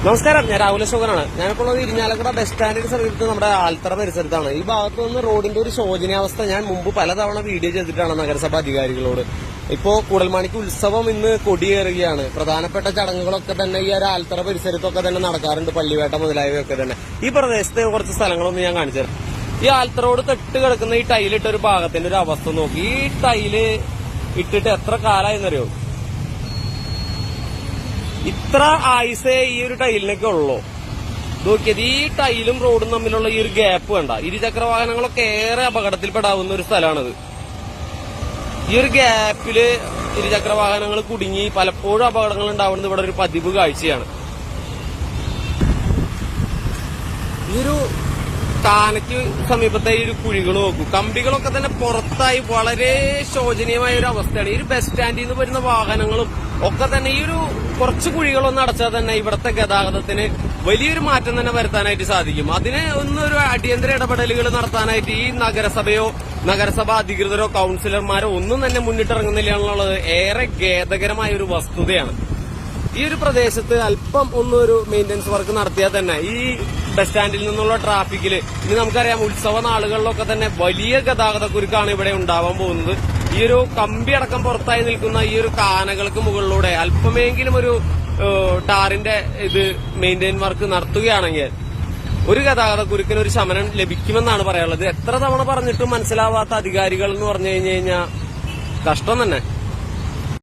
നമസ്കാരം, ഞാൻ രാഹുൽ അശോകനാണ്. ഞാനിപ്പോൾ ഇരിഞ്ഞാലക്കുട ബസ് സ്റ്റാൻഡിന് സമീപത്ത് നമ്മുടെ ആൽത്തറ പരിസരത്താണ്. ഈ ഭാഗത്തു നിന്ന് റോഡിന്റെ ഒരു ശോചനീയാവസ്ഥ ഞാൻ മുമ്പ് പലതവണ വീഡിയോ ചെയ്തിട്ടാണ് നഗരസഭ അധികാരികളോട്. ഇപ്പോ കൂടൽമാണിക്ക് ഉത്സവം ഇന്ന് കൊടിയേറുകയാണ്. പ്രധാനപ്പെട്ട ചടങ്ങുകളൊക്കെ തന്നെ ഈ ഒരു ആൽത്തറ പരിസരത്തൊക്കെ തന്നെ നടക്കാറുണ്ട്, പള്ളിവേട്ട മുതലായവയൊക്കെ തന്നെ. ഈ പ്രദേശത്തെ കുറച്ച് സ്ഥലങ്ങളൊന്നും ഞാൻ കാണിച്ചു തരാം. ഈ ആൽത്തറോട് തൊട്ട് കിടക്കുന്ന ഈ ടൈലിട്ട ഒരു ഭാഗത്തിന്റെ ഒരു അവസ്ഥ നോക്കി. ഈ ടൈല് ഇട്ടിട്ട് എത്ര കാലമായെന്നറിയോ? ഇത്ര ആയുസേ ഈ ഒരു ടൈലിനൊക്കെ ഉള്ളൂ. നോക്കിയത് ഈ ടൈലും റോഡും തമ്മിലുള്ള ഈ ഒരു ഗ്യാപ്പ് വേണ്ട. ഇരുചക്ര വാഹനങ്ങളൊക്കെ ഏറെ അപകടത്തിൽപ്പെടാവുന്ന ഒരു സ്ഥലമാണിത്. ഈ ഒരു ഗ്യാപ്പില് ഇരുചക്ര വാഹനങ്ങൾ കുടുങ്ങി പലപ്പോഴും അപകടങ്ങൾ ഉണ്ടാവുന്നത് ഇവിടെ ഒരു പതിവ് കാഴ്ചയാണ്. ഈ ഒരു കാനയ്ക്ക് സമീപത്തെ ഈ ഒരു കുഴികൾ നോക്കൂ. കമ്പികളൊക്കെ തന്നെ പുറത്തായി വളരെ ശോചനീയമായ ഒരു അവസ്ഥയാണ്. ഈ ഒരു ബസ് സ്റ്റാൻഡിൽ നിന്ന് വരുന്ന വാഹനങ്ങളും ഒക്കെ തന്നെ ഈ ഒരു കുറച്ച് കുഴികളൊന്നും അടച്ചാൽ തന്നെ ഇവിടുത്തെ ഗതാഗതത്തിന് വലിയൊരു മാറ്റം തന്നെ വരുത്താനായിട്ട് സാധിക്കും. അതിന് ഒന്നൊരു അടിയന്തര ഇടപെടലുകൾ നടത്താനായിട്ട് ഈ നഗരസഭയോ നഗരസഭാ അധികൃതരോ കൌൺസിലർമാരോ ഒന്നും തന്നെ മുന്നിട്ടിറങ്ങുന്നില്ല എന്നുള്ളത് ഏറെ ഖേദകരമായ ഒരു വസ്തുതയാണ്. ഈ ഒരു പ്രദേശത്ത് അല്പം ഒന്നൊരു മെയിന്റനൻസ് വർക്ക് നടത്തിയാൽ തന്നെ ഈ ബസ് സ്റ്റാൻഡിൽ നിന്നുള്ള ട്രാഫിക്കില് ഇനി നമുക്കറിയാം, ഉത്സവ നാളുകളിലൊക്കെ തന്നെ വലിയ ഗതാഗത കുരുക്കാണ് ഇവിടെ ഉണ്ടാവാൻ പോകുന്നത്. ഈ ഒരു കമ്പി അടക്കം പുറത്തായി നിൽക്കുന്ന ഈ ഒരു കാനകൾക്ക് മുകളിലൂടെ അല്പമെങ്കിലും ഒരു ടാറിന്റെ മെയിന്റെയിൻ വർക്ക് നടത്തുകയാണെങ്കിൽ ഒരു ഗതാഗത കുരുക്കിന് ഒരു ശമനം ലഭിക്കുമെന്നാണ് പറയാനുള്ളത്. എത്ര തവണ പറഞ്ഞിട്ടും മനസ്സിലാവാത്ത അധികാരികൾ എന്ന് പറഞ്ഞു കഴിഞ്ഞാൽ കഷ്ടം തന്നെ.